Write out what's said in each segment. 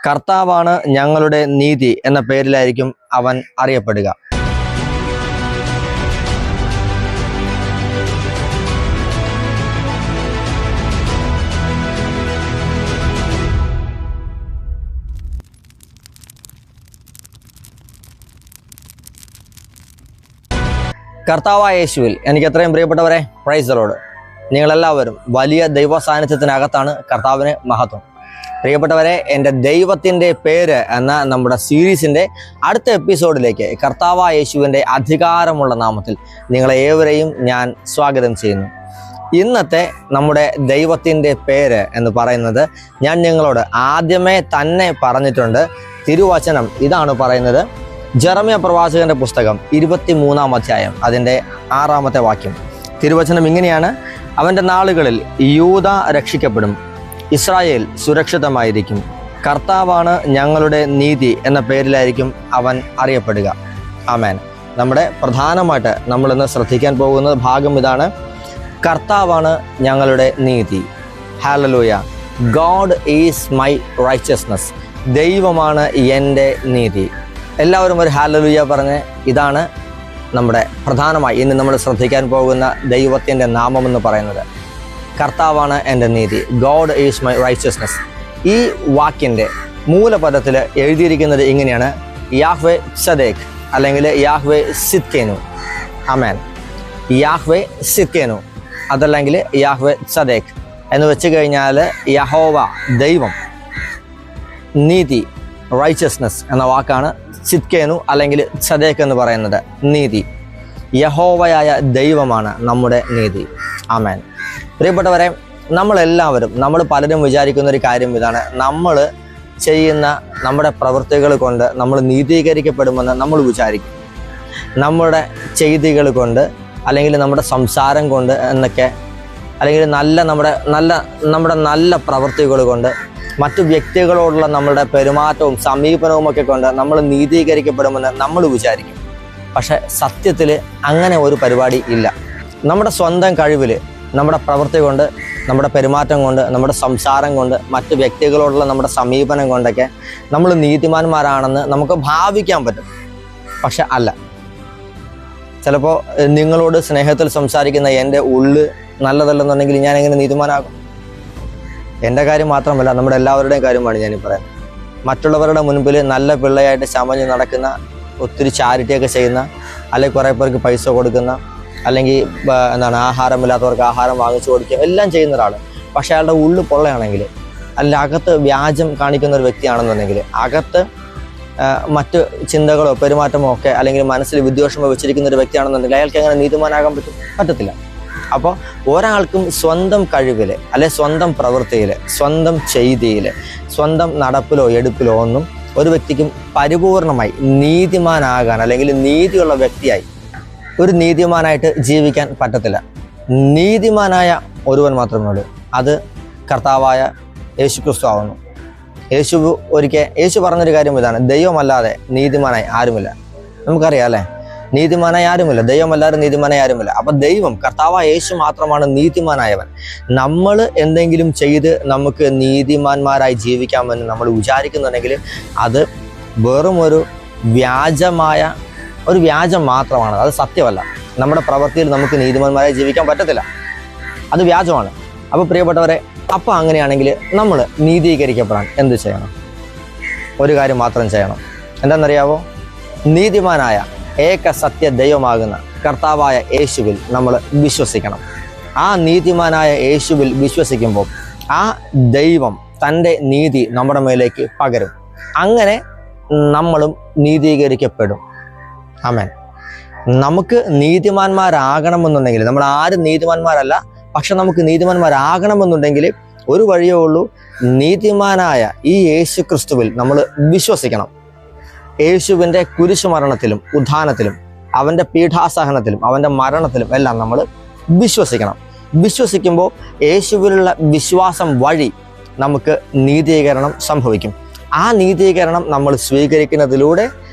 കർത്താവാണ് ഞങ്ങളുടെ നീതി എന്ന പേരിലായിരിക്കും അവൻ അറിയപ്പെടുക. കർത്താവായ യേശുവിൽ എനിക്ക് എത്രയും പ്രിയപ്പെട്ടവരെ, പ്രൈസ് ദി ലോർഡ്. നിങ്ങളെല്ലാവരും വലിയ ദൈവ സാന്നിധ്യത്തിനകത്താണ്. കർത്താവിന് മഹത്വം. പ്രിയപ്പെട്ടവരെ, എൻ്റെ ദൈവത്തിൻ്റെ പേര് എന്ന നമ്മുടെ സീരീസിൻ്റെ അടുത്ത എപ്പിസോഡിലേക്ക് കർത്താവായ യേശുവിൻ്റെ അധികാരമുള്ള നാമത്തിൽ നിങ്ങളെ ഏവരെയും ഞാൻ സ്വാഗതം ചെയ്യുന്നു. ഇന്നത്തെ നമ്മുടെ ദൈവത്തിൻ്റെ പേര് എന്ന് പറയുന്നത് ഞാൻ നിങ്ങളോട് ആദ്യമേ തന്നെ പറഞ്ഞിട്ടുണ്ട്. തിരുവചനം ഇതാണ് പറയുന്നത്. ജെറമ്യ പ്രവാചകന്റെ പുസ്തകം 23-ാം അധ്യായം അതിൻ്റെ 6-ാമത്തെ വാക്യം. തിരുവചനം ഇങ്ങനെയാണ്: അവൻ്റെ നാളുകളിൽ യൂദ രക്ഷിക്കപ്പെടും, ഇസ്രായേൽ സുരക്ഷിതമായിരിക്കും, കർത്താവാണ് ഞങ്ങളുടെ നീതി എന്ന പേരിലായിരിക്കും അവൻ അറിയപ്പെടുക. ആമേൻ. നമ്മുടെ പ്രധാനമായിട്ട് നമ്മളിന്ന് ശ്രദ്ധിക്കാൻ പോകുന്ന ഭാഗം ഇതാണ്: കർത്താവാണ് ഞങ്ങളുടെ നീതി. Hallelujah. God is my righteousness. ദൈവമാണ് എൻ്റെ നീതി. എല്ലാവരും ഒരു ഹല്ലേലൂയ പറഞ്ഞ്. ഇതാണ് നമ്മുടെ പ്രധാനമായി ഇന്ന് നമ്മൾ ശ്രദ്ധിക്കാൻ പോകുന്ന ദൈവത്തിൻ്റെ നാമമെന്ന് പറയുന്നത്. കർത്താവാണ് എൻ്റെ നീതി. God is my righteousness. ഈ വാക്യൻ്റെ മൂലപദത്തിൽ എഴുതിയിരിക്കുന്നത് ഇങ്ങനെയാണ്: യാഹ്വേ സദേക് അല്ലെങ്കിൽ യാഹ്വേ സിദ്കേനു. ആമേൻ. യാഹ്വേ സിദ്കേനു അതല്ലെങ്കിൽ യാഹ്വേ സദേക് എന്ന് വെച്ച് കഴിഞ്ഞാൽ യഹോവ ദൈവം, നീതി റൈച്ചസ്നസ് എന്ന വാക്കാണ് സിദ്കേനു അല്ലെങ്കിൽ സദേക് എന്ന് പറയുന്നത്. നീതി, യഹോവയായ ദൈവമാണ് നമ്മുടെ നീതി. ആമേൻ. പ്രിയപ്പെട്ടവരെ, നമ്മൾ പലരും വിചാരിക്കുന്ന ഒരു കാര്യം ഇതാണ്: നമ്മൾ ചെയ്യുന്ന നമ്മുടെ പ്രവൃത്തികൾ കൊണ്ട് നമ്മൾ നീതീകരിക്കപ്പെടുമെന്ന് നമ്മൾ വിചാരിക്കും. നമ്മുടെ ചെയ്തികൾ കൊണ്ട് അല്ലെങ്കിൽ നമ്മുടെ സംസാരം കൊണ്ട് എന്നൊക്കെ, അല്ലെങ്കിൽ നമ്മുടെ നല്ല പ്രവൃത്തികൾ കൊണ്ട്, മറ്റു വ്യക്തികളോടുള്ള നമ്മളുടെ പെരുമാറ്റവും സമീപനവും ഒക്കെ കൊണ്ട് നമ്മൾ നീതീകരിക്കപ്പെടുമെന്ന് നമ്മൾ വിചാരിക്കും. പക്ഷെ സത്യത്തിൽ അങ്ങനെ ഒരു പരിപാടി ഇല്ല. നമ്മുടെ സ്വന്തം കഴിവിൽ, നമ്മുടെ പ്രവൃത്തി കൊണ്ട്, നമ്മുടെ പെരുമാറ്റം കൊണ്ട്, നമ്മുടെ സംസാരം കൊണ്ട്, മറ്റു വ്യക്തികളോടുള്ള നമ്മുടെ സമീപനം കൊണ്ടൊക്കെ നമ്മൾ നീതിമാന്മാരാണെന്ന് നമുക്ക് ഭാവിക്കാൻ പറ്റും. പക്ഷെ അല്ല. ചിലപ്പോൾ നിങ്ങളോട് സ്നേഹത്തിൽ സംസാരിക്കുന്ന എൻ്റെ ഉള്ള് നല്ലതല്ലെന്നുണ്ടെങ്കിൽ ഞാൻ എങ്ങനെ നീതിമാനാകും? എൻ്റെ കാര്യം മാത്രമല്ല, നമ്മുടെ എല്ലാവരുടെയും കാര്യമാണ് ഞാനീ പറയുന്നത്. മറ്റുള്ളവരുടെ മുൻപിൽ നല്ല പിള്ളയായിട്ട് ചമഞ്ഞ് നടക്കുന്ന, ഒത്തിരി ചാരിറ്റിയൊക്കെ ചെയ്യുന്ന, അല്ലെങ്കിൽ കുറേ പേർക്ക് പൈസ കൊടുക്കുന്ന, അല്ലെങ്കിൽ ആഹാരമില്ലാത്തവർക്ക് ആഹാരം വാങ്ങിച്ചു കൊടുക്കുക, എല്ലാം ചെയ്യുന്ന ഒരാൾ. പക്ഷേ അയാളുടെ ഉള്ളു പൊള്ളയാണെങ്കിൽ, അല്ലെങ്കിൽ അകത്ത് വ്യാജം കാണിക്കുന്ന ഒരു വ്യക്തിയാണെന്നുണ്ടെങ്കിൽ, അകത്ത് മറ്റ് ചിന്തകളോ പെരുമാറ്റമോ ഒക്കെ, അല്ലെങ്കിൽ മനസ്സിൽ വിദ്വേഷമോ വെച്ചിരിക്കുന്ന ഒരു വ്യക്തിയാണെന്നുണ്ടെങ്കിൽ അയാൾക്ക് എങ്ങനെ നീതിമാനാകാൻ പറ്റത്തില്ല. അപ്പോൾ ഒരാൾക്കും സ്വന്തം കഴിവിൽ, അല്ലെ സ്വന്തം പ്രവൃത്തിയിൽ, സ്വന്തം ചെയ്തിയിൽ, സ്വന്തം നടപ്പിലോ എടുപ്പിലോ ഒന്നും ഒരു വ്യക്തിക്കും പരിപൂർണമായി നീതിമാനാകാൻ, അല്ലെങ്കിൽ നീതിയുള്ള വ്യക്തിയായി ഒരു നീതിമാനായിട്ട് ജീവിക്കാൻ പറ്റത്തില്ല. നീതിമാനായ ഒരുവൻ മാത്രമേ ഉള്ളൂ. അത് കർത്താവായ യേശു ക്രിസ്തു ആവുന്നു. യേശു പറഞ്ഞൊരു കാര്യം ഇതാണ്: ദൈവമല്ലാതെ നീതിമാനായി ആരുമില്ല. നമുക്കറിയാം അല്ലേ? നീതിമാനായി ആരുമില്ല, ദൈവമല്ലാതെ നീതിമാനായി ആരുമില്ല. അപ്പൊ ദൈവം, കർത്താവായ യേശു മാത്രമാണ് നീതിമാനായവൻ. നമ്മൾ എന്തെങ്കിലും ചെയ്ത് നമുക്ക് നീതിമാന്മാരായി ജീവിക്കാമെന്ന് നമ്മൾ വിചാരിക്കുന്നുണ്ടെങ്കിൽ അത് വെറും ഒരു വ്യാജം മാത്രമാണ്. അത് സത്യമല്ല. നമ്മുടെ പ്രവൃത്തിയിൽ നമുക്ക് നീതിമാന്മാരായി ജീവിക്കാൻ പറ്റത്തില്ല. അത് വ്യാജമാണ്. അപ്പോൾ പ്രിയപ്പെട്ടവരെ, അപ്പോൾ അങ്ങനെയാണെങ്കിൽ നമ്മൾ നീതീകരിക്കപ്പെടാൻ എന്ത് ചെയ്യണം? ഒരു കാര്യം മാത്രം ചെയ്യണം. എന്താണെന്നറിയാവോ? നീതിമാനായ ഏക സത്യ ദൈവമാകുന്ന കർത്താവായ യേശുവിൽ നമ്മൾ വിശ്വസിക്കണം. ആ നീതിമാനായ യേശുവിൽ വിശ്വസിക്കുമ്പോൾ ആ ദൈവം തൻ്റെ നീതി നമ്മുടെ മേലേക്ക് പകരും. അങ്ങനെ നമ്മളും നീതീകരിക്കപ്പെടും. ആമേൻ. നമുക്ക് നീതിമാന്മാരാകണമെന്നുണ്ടെങ്കിൽ, നമ്മൾ ആരും നീതിമാന്മാരല്ല, പക്ഷെ നമുക്ക് നീതിമാന്മാരാകണമെന്നുണ്ടെങ്കിൽ ഒരു വഴിയേ ഉള്ളൂ: നീതിമാനായ ഈ യേശു ക്രിസ്തുവിൽ നമ്മൾ വിശ്വസിക്കണം. യേശുവിൻ്റെ കുരിശുമരണത്തിലും ഉത്ഥാനത്തിലും, അവൻ്റെ പീഠാസഹനത്തിലും, അവൻ്റെ മരണത്തിലും എല്ലാം നമ്മൾ വിശ്വസിക്കണം. വിശ്വസിക്കുമ്പോൾ യേശുവിലുള്ള വിശ്വാസം വഴി നമുക്ക് നീതീകരണം സംഭവിക്കും. ആ നീതീകരണം നമ്മൾ സ്വീകരിക്കുന്നതിലൂടെ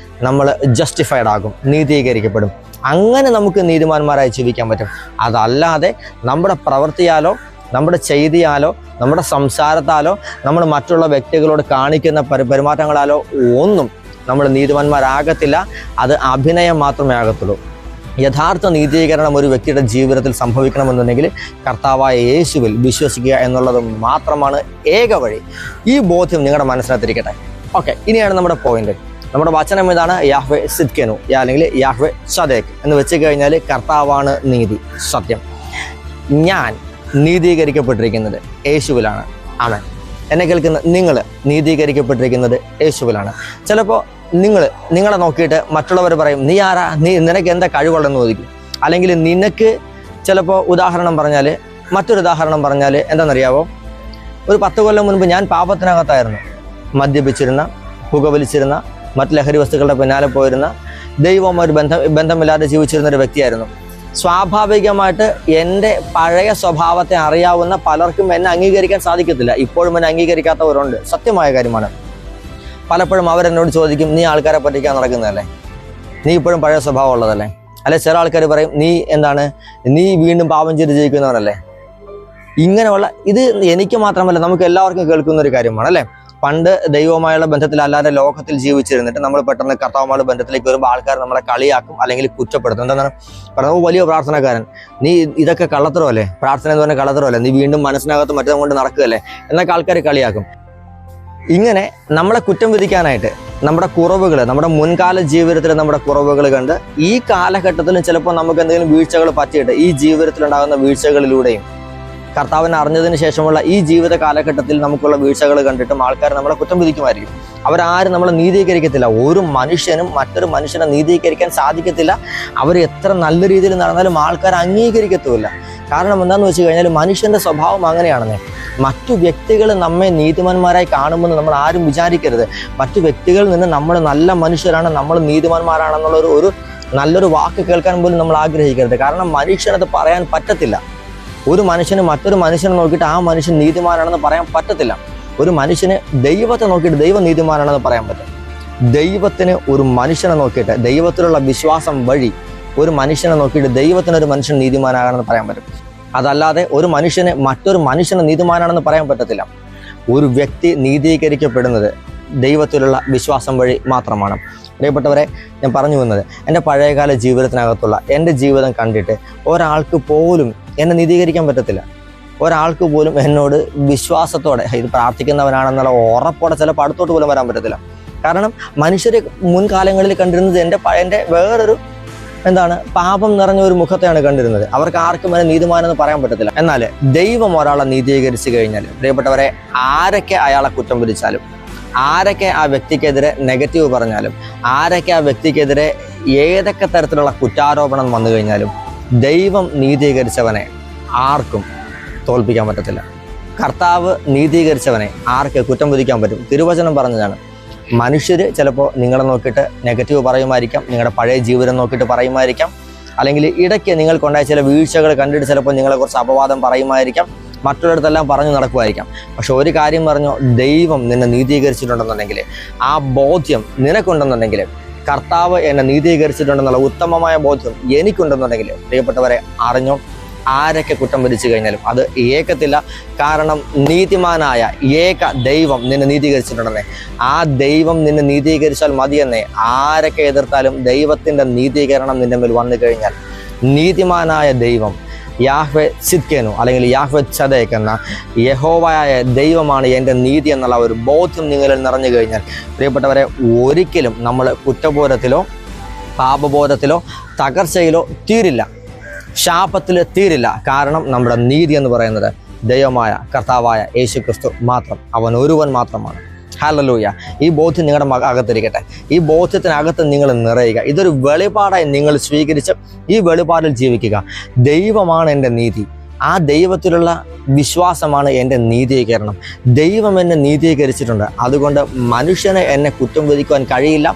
നമ്മൾ ജസ്റ്റിഫൈഡ് ആകും, നീതീകരിക്കപ്പെടും. അങ്ങനെ നമുക്ക് നീതിമാന്മാരായി ജീവിക്കാൻ പറ്റും. അതല്ലാതെ നമ്മുടെ പ്രവൃത്തിയാലോ നമ്മുടെ ചെയ്തിയാലോ നമ്മുടെ സംസാരത്താലോ നമ്മൾ മറ്റുള്ള വ്യക്തികളോട് കാണിക്കുന്ന പെരുമാറ്റങ്ങളാലോ ഒന്നും നമ്മൾ നീതിമാന്മാരാകത്തില്ല. അത് അഭിനയം മാത്രമേ ആകത്തുള്ളൂ. യഥാർത്ഥ നീതീകരണം ഒരു വ്യക്തിയുടെ ജീവിതത്തിൽ സംഭവിക്കണമെന്നുണ്ടെങ്കിൽ കർത്താവായ യേശുവിൽ വിശ്വസിക്കുക എന്നുള്ളത് മാത്രമാണ് ഏക വഴി. ഈ ബോധ്യം നിങ്ങളുടെ മനസ്സിനകത്തിരിക്കട്ടെ. ഓക്കെ, ഇനിയാണ് നമ്മുടെ പോയിന്റ്. നമ്മുടെ വചനം ഇതാണ്, യാഹ്വേ സിദ്കെനു, അല്ലെങ്കിൽ യാഹ്വേ സദേക് എന്ന് വെച്ച് കഴിഞ്ഞാൽ കർത്താവാണ് നീതി, സത്യം. ഞാൻ നീതീകരിക്കപ്പെട്ടിരിക്കുന്നത് യേശുവിലാണ്. ആമേൻ. എന്നെ കേൾക്കുന്ന നിങ്ങൾ നീതീകരിക്കപ്പെട്ടിരിക്കുന്നത് യേശുവിലാണ്. ചിലപ്പോൾ നിങ്ങളെ നോക്കിയിട്ട് മറ്റുള്ളവർ പറയും, നീ ആരാ, നിനക്ക് എന്താ കഴിവുള്ളതെന്ന് ചോദിക്കും. അല്ലെങ്കിൽ നിനക്ക് ചിലപ്പോൾ മറ്റൊരു ഉദാഹരണം പറഞ്ഞാൽ എന്താണെന്നറിയാവോ, ഒരു 10 കൊല്ലം മുൻപ് ഞാൻ പാപത്തിനകത്തായിരുന്നു. മദ്യപിച്ചിരുന്ന, പുകവലിച്ചിരുന്ന, മറ്റ് ലഹരി വസ്തുക്കളുടെ പിന്നാലെ പോയിരുന്ന, ദൈവവുമായി ബന്ധമില്ലാതെ ജീവിച്ചിരുന്ന ഒരു വ്യക്തിയായിരുന്നു. സ്വാഭാവികമായിട്ട് എൻ്റെ പഴയ സ്വഭാവത്തെ അറിയാവുന്ന പലർക്കും എന്നെ അംഗീകരിക്കാൻ സാധിക്കത്തില്ല. ഇപ്പോഴും എന്നെ അംഗീകരിക്കാത്തവരുണ്ട്, സത്യമായ കാര്യമാണ്. പലപ്പോഴും അവരെന്നോട് ചോദിക്കും, നീ ആൾക്കാരെ പറ്റിക്കാൻ നടക്കുന്നതല്ലേ, നീ ഇപ്പോഴും പഴയ സ്വഭാവം ഉള്ളതല്ലേ. അല്ലെ ചില ആൾക്കാർ പറയും, നീ വീണ്ടും പാപം ചെയ്ത് ജീവിക്കുന്നവരല്ലേ. ഇങ്ങനെയുള്ള ഇത് എനിക്ക് മാത്രമല്ല നമുക്ക് എല്ലാവർക്കും കേൾക്കുന്ന ഒരു കാര്യമാണ് അല്ലേ. പണ്ട് ദൈവവുമായുള്ള ബന്ധത്തിലല്ലാതെ ലോകത്തിൽ ജീവിച്ചിരുന്നിട്ട് നമ്മൾ പെട്ടെന്ന് കർത്താവുമായുള്ള ബന്ധത്തിലേക്ക് വരുമ്പോൾ ആൾക്കാർ നമ്മളെ കളിയാക്കും അല്ലെങ്കിൽ കുറ്റപ്പെടുത്തും. എന്താണ് പറയുന്നത്, വലിയ പ്രാർത്ഥനക്കാരൻ, നീ ഇതൊക്കെ കള്ളത്തരമല്ലേ, പ്രാർത്ഥന എന്ന് പറഞ്ഞാൽ കള്ളത്തരമല്ലേ, നീ വീണ്ടും മനസ്സിനകത്ത് മറ്റേ കൊണ്ട് നടക്കുകയല്ലേ എന്നൊക്കെ ആൾക്കാർ കളിയാക്കും. ഇങ്ങനെ നമ്മളെ കുറ്റം വിധിക്കാനായിട്ട് നമ്മുടെ കുറവുകൾ, നമ്മുടെ മുൻകാല ജീവിതത്തിൽ നമ്മുടെ കുറവുകൾ കണ്ട് ഈ കാലഘട്ടത്തിലും ചിലപ്പോൾ നമുക്ക് എന്തെങ്കിലും വീഴ്ചകൾ പറ്റിയിട്ട് ഈ ജീവിതത്തിലുണ്ടാകുന്ന വീഴ്ചകളിലൂടെയും കർത്താവിനെ അറിഞ്ഞതിന് ശേഷമുള്ള ഈ ജീവിത കാലഘട്ടത്തിൽ നമുക്കുള്ള വീഴ്ചകൾ കണ്ടിട്ടും ആൾക്കാർ നമ്മളെ കുറ്റം വിധിക്കുമായിരിക്കും. അവരാരും നമ്മളെ നീതീകരിക്കത്തില്ല. ഒരു മനുഷ്യനും മറ്റൊരു മനുഷ്യനെ നീതീകരിക്കാൻ സാധിക്കത്തില്ല. അവർ എത്ര നല്ല രീതിയിൽ നടന്നാലും ആൾക്കാർ അംഗീകരിക്കത്തുമില്ല. കാരണം എന്താണെന്ന് വെച്ച് കഴിഞ്ഞാൽ മനുഷ്യൻ്റെ സ്വഭാവം അങ്ങനെയാണെന്നേ. മറ്റു വ്യക്തികൾ നമ്മെ നീതിമാന്മാരായി കാണുമെന്ന് നമ്മൾ ആരും വിചാരിക്കരുത്. മറ്റു വ്യക്തികളിൽ നിന്ന് നമ്മൾ നല്ല മനുഷ്യരാണ്, നമ്മൾ നീതിമാന്മാരാണെന്നുള്ള ഒരു നല്ലൊരു വാക്ക് കേൾക്കാൻ പോലും നമ്മൾ ആഗ്രഹിക്കരുത്. കാരണം മനുഷ്യനത് പറയാൻ പറ്റത്തില്ല. ഒരു മനുഷ്യന് മറ്റൊരു മനുഷ്യനെ നോക്കിയിട്ട് ആ മനുഷ്യൻ നീതിമാനാണെന്ന് പറയാൻ പറ്റത്തില്ല. ഒരു മനുഷ്യന് ദൈവത്തെ നോക്കിയിട്ട് ദൈവം നീതിമാനാണെന്ന് പറയാൻ പറ്റും. ദൈവത്തിന് ഒരു മനുഷ്യനെ നോക്കിയിട്ട്, ദൈവത്തിലുള്ള വിശ്വാസം വഴി ഒരു മനുഷ്യനെ നോക്കിയിട്ട് ദൈവത്തിനൊരു മനുഷ്യൻ നീതിമാനാകണമെന്ന് പറയാൻ പറ്റും. അതല്ലാതെ ഒരു മനുഷ്യന് മറ്റൊരു മനുഷ്യന് നീതിമാനാണെന്ന് പറയാൻ പറ്റത്തില്ല. ഒരു വ്യക്തി നീതീകരിക്കപ്പെടുന്നത് ദൈവത്തിലുള്ള വിശ്വാസം വഴി മാത്രമാണ്. പ്രിയപ്പെട്ടവരെ, ഞാൻ പറഞ്ഞു വന്നത് എൻ്റെ പഴയകാല ജീവിതത്തിനകത്തുള്ള എൻ്റെ ജീവിതം കണ്ടിട്ട് ഒരാൾക്ക് പോലും എന്നെ നീതീകരിക്കാൻ പറ്റത്തില്ല. ഒരാൾക്ക് പോലും എന്നോട് വിശ്വാസത്തോടെ ഇത് പ്രാർത്ഥിക്കുന്നവനാണെന്നുള്ള ഉറപ്പോടെ ചിലപ്പോൾ അടുത്തോട്ട് പോലും വരാൻ പറ്റത്തില്ല. കാരണം മനുഷ്യരെ മുൻകാലങ്ങളിൽ കണ്ടിരുന്നത് എൻ്റെ വേറൊരു പാപം നിറഞ്ഞ ഒരു മുഖത്തെയാണ് കണ്ടിരുന്നത്. അവർക്ക് ആർക്കും എന്നെ നീതിമാനെന്ന് പറയാൻ പറ്റത്തില്ല. എന്നാൽ ദൈവം ഒരാളെ നീതീകരിച്ചു കഴിഞ്ഞാൽ പ്രിയപ്പെട്ടവരെ, ആരൊക്കെ അയാളെ കുറ്റം വിധിച്ചാലും, ആരൊക്കെ ആ വ്യക്തിക്കെതിരെ നെഗറ്റീവ് പറഞ്ഞാലും, ആരൊക്കെ ആ വ്യക്തിക്കെതിരെ ഏതൊക്കെ തരത്തിലുള്ള കുറ്റാരോപണം വന്നു കഴിഞ്ഞാലും ദൈവം നീതീകരിച്ചവനെ ആർക്കും തോൽപ്പിക്കാൻ പറ്റത്തില്ല. കർത്താവ് നീതീകരിച്ചവനെ ആർക്ക് കുറ്റം വിധിക്കാൻ പറ്റും? തിരുവചനം പറഞ്ഞതാണ്. മനുഷ്യർ ചിലപ്പോൾ നിങ്ങളെ നോക്കിയിട്ട് നെഗറ്റീവ് പറയുമായിരിക്കാം, നിങ്ങളുടെ പഴയ ജീവിതം നോക്കിയിട്ട് പറയുമായിരിക്കാം, അല്ലെങ്കിൽ ഇടയ്ക്ക് നിങ്ങൾക്കുണ്ടായ ചില വീഴ്ചകൾ കണ്ടിട്ട് ചിലപ്പോൾ നിങ്ങളെക്കുറിച്ച് അപവാദം പറയുമായിരിക്കാം, മറ്റുള്ളിടത്തെല്ലാം പറഞ്ഞു നടക്കുമായിരിക്കാം. പക്ഷെ ഒരു കാര്യം പറഞ്ഞോ, ദൈവം നിന്നെ നീതീകരിച്ചിട്ടുണ്ടെന്നുണ്ടെങ്കിൽ, ആ ബോധ്യം നിനക്കുണ്ടെന്നുണ്ടെങ്കിൽ, കർത്താവ് എന്നെ നീതീകരിച്ചിട്ടുണ്ടെന്നുള്ള ഉത്തമമായ ബോധ്യം എനിക്കുണ്ടെന്നുണ്ടെങ്കിൽ, പ്രിയപ്പെട്ടവരെ അറിഞ്ഞോ, ആരൊക്കെ കുറ്റം വിധിച്ചു കഴിഞ്ഞാലും അത് ഏക്കത്തില്ല. കാരണം നീതിമാനായ ഏക ദൈവം നിന്നെ നീതീകരിച്ചിട്ടുണ്ടെന്നേ. ആ ദൈവം നിന്നെ നീതീകരിച്ചാൽ മതിയെന്നേ. ആരൊക്കെ എതിർത്താലും ദൈവത്തിൻ്റെ നീതീകരണം നിന്റെ മേൽ വന്നു കഴിഞ്ഞാൽ, നീതിമാനായ ദൈവം യാഹ്വേ സിദ്കെനു അല്ലെങ്കിൽ യാഹ്വേ സദേക് എന്ന യഹോവയായ ദൈവമാണ് എൻ്റെ നീതി എന്നുള്ള ഒരു ബോധ്യം നിങ്ങളിൽ നിറഞ്ഞു കഴിഞ്ഞാൽ, പ്രിയപ്പെട്ടവരെ, ഒരിക്കലും നമ്മൾ കുറ്റബോധത്തിലോ പാപബോധത്തിലോ തകർച്ചയിലോ തീരില്ല, ശാപത്തിൽ തീരില്ല. കാരണം നമ്മുടെ നീതി എന്ന് പറയുന്നത് ദൈവമായ കർത്താവായ യേശു ക്രിസ്തു മാത്രം, അവൻ ഒരുവൻ മാത്രമാണ്. ഹല്ലേലൂയ. ഈ ബോധ്യം നിങ്ങളുടെ അകത്തിരിക്കട്ടെ. ഈ ബോധ്യത്തിനകത്ത് നിങ്ങൾ നിറയുക. ഇതൊരു വെളിപാടായി നിങ്ങൾ സ്വീകരിച്ച് ഈ വെളിപാടിൽ ജീവിക്കുക. ദൈവമാണ് എൻ്റെ നീതി. ആ ദൈവത്തിലുള്ള വിശ്വാസമാണ് എൻ്റെ നീതീകരണം. ദൈവം എന്നെ നീതീകരിച്ചിട്ടുണ്ട്. അതുകൊണ്ട് മനുഷ്യന് എന്നെ കുറ്റം വിധിക്കുവാൻ കഴിയില്ല.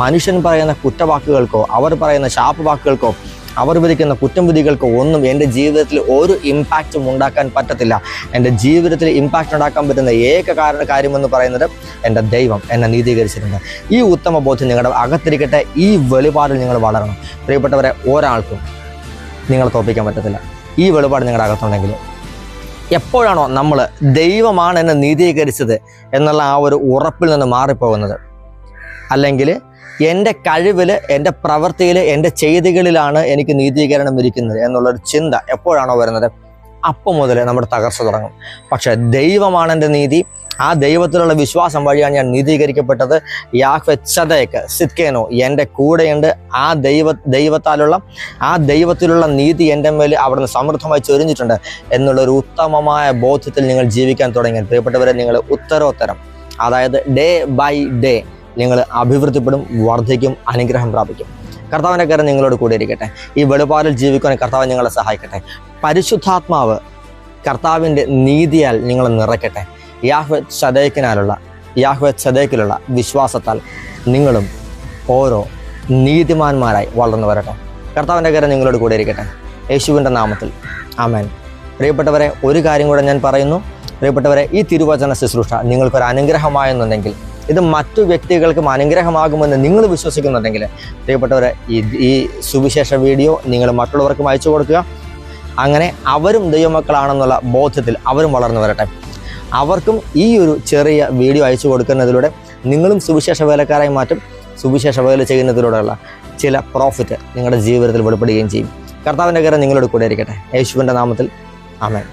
മനുഷ്യൻ പറയുന്ന കുറ്റവാക്കുകൾക്കോ അവർ പറയുന്ന ശാപവാക്കുകൾക്കോ അവർ വിധിക്കുന്ന കുറ്റം വിധികൾക്കോ ഒന്നും എൻ്റെ ജീവിതത്തിൽ ഒരു ഇമ്പാക്റ്റും ഉണ്ടാക്കാൻ പറ്റത്തില്ല. എൻ്റെ ജീവിതത്തിൽ ഇമ്പാക്റ്റ് ഉണ്ടാക്കാൻ പറ്റുന്ന ഏക കാര്യമെന്ന് പറയുന്നത് എൻ്റെ ദൈവം എന്നെ നീതീകരിച്ചിട്ടുണ്ട്. ഈ ഉത്തമ ബോധ്യം നിങ്ങളുടെ അകത്തിരിക്കട്ടെ. ഈ വെളിപാടിൽ നിങ്ങൾ വളരണം. പ്രിയപ്പെട്ടവരെ, ഒരാൾക്കും നിങ്ങളെ തോൽപ്പിക്കാൻ പറ്റത്തില്ല. ഈ വെളിപാട് നിങ്ങളുടെ അകത്തുണ്ടെങ്കിൽ എപ്പോഴാണോ നമ്മൾ ദൈവമാണ് എന്നെ നീതീകരിച്ചത് എന്നുള്ള ആ ഒരു ഉറപ്പിൽ നിന്ന് മാറിപ്പോകുന്നത്, അല്ലെങ്കിൽ എൻ്റെ കഴിവിൽ, എൻ്റെ പ്രവൃത്തിയിൽ, എൻ്റെ ചെയ്തികളിലാണ് എനിക്ക് നീതീകരണം ഇരിക്കുന്നത് എന്നുള്ളൊരു ചിന്ത എപ്പോഴാണോ വരുന്നത്, അപ്പം മുതൽ നമ്മുടെ തകർച്ച തുടങ്ങും. പക്ഷെ ദൈവമാണ് എൻ്റെ നീതി, ആ ദൈവത്തിലുള്ള വിശ്വാസം വഴിയാണ് ഞാൻ നീതീകരിക്കപ്പെട്ടത്. യാഹ്വേ ത്സദേക്ക് സിദ്കേനോ, എൻ്റെ കൂടെയുണ്ട്. ആ ദൈവത്തിലുള്ള നീതി എൻ്റെ മേൽ അവിടുന്ന് സമൃദ്ധമായി ചൊരിഞ്ഞിട്ടുണ്ട് എന്നുള്ളൊരു ഉത്തമമായ ബോധ്യത്തിൽ നിങ്ങൾ ജീവിക്കാൻ തുടങ്ങിയാൽ പ്രിയപ്പെട്ടവരെ, നിങ്ങൾ ഉത്തരോത്തരം, അതായത് ഡേ ബൈ ഡേ നിങ്ങൾ അഭിവൃദ്ധിപ്പെടും, വർദ്ധിക്കും, അനുഗ്രഹം പ്രാപിക്കും. കർത്താവിൻ്റെ കാര്യം നിങ്ങളോട് കൂടെ ഇരിക്കട്ടെ. ഈ വെളിപാടിൽ ജീവിക്കാൻ കർത്താവ് നിങ്ങളെ സഹായിക്കട്ടെ. പരിശുദ്ധാത്മാവ് കർത്താവിൻ്റെ നീതിയാൽ നിങ്ങൾ നിറയ്ക്കട്ടെ. യാഹ്വേ ത്സദേക്കിലുള്ള വിശ്വാസത്താൽ നിങ്ങളും ഓരോ നീതിമാന്മാരായി വളർന്നു വരട്ടെ. കർത്താവിൻ്റെ കാര്യം നിങ്ങളോട് കൂടെ ഇരിക്കട്ടെ. യേശുവിൻ്റെ നാമത്തിൽ ആമേൻ. പ്രിയപ്പെട്ടവരെ, ഒരു കാര്യം കൂടെ ഞാൻ പറയുന്നു. പ്രിയപ്പെട്ടവരെ, ഈ തിരുവചന ശുശ്രൂഷ നിങ്ങൾക്കൊരു അനുഗ്രഹമായെന്നുണ്ടെങ്കിൽ, ഇത് മറ്റു വ്യക്തികൾക്കും അനുഗ്രഹമാകുമെന്ന് നിങ്ങൾ വിശ്വസിക്കുന്നുണ്ടെങ്കിൽ, പ്രിയപ്പെട്ടവരെ, ഈ സുവിശേഷ വീഡിയോ നിങ്ങൾ മറ്റുള്ളവർക്കും അയച്ചു കൊടുക്കുക. അങ്ങനെ അവരും ദൈവമക്കളാണെന്നുള്ള ബോധ്യത്തിൽ അവരും വളർന്നു വരട്ടെ. അവർക്കും ഈ ഒരു ചെറിയ വീഡിയോ അയച്ചു കൊടുക്കുന്നതിലൂടെ നിങ്ങളും സുവിശേഷ വേലക്കാരായി മാറ്റും. സുവിശേഷ വേല ചെയ്യുന്നതിലൂടെയുള്ള ചില പ്രോഫിറ്റ് നിങ്ങളുടെ ജീവിതത്തിൽ വെളിപ്പെടുകയും ചെയ്യും. കർത്താവിൻ്റെ കാര്യം നിങ്ങളോട് കൂടെ ഇരിക്കട്ടെ. യേശുവിൻ്റെ നാമത്തിൽ ആമേൻ.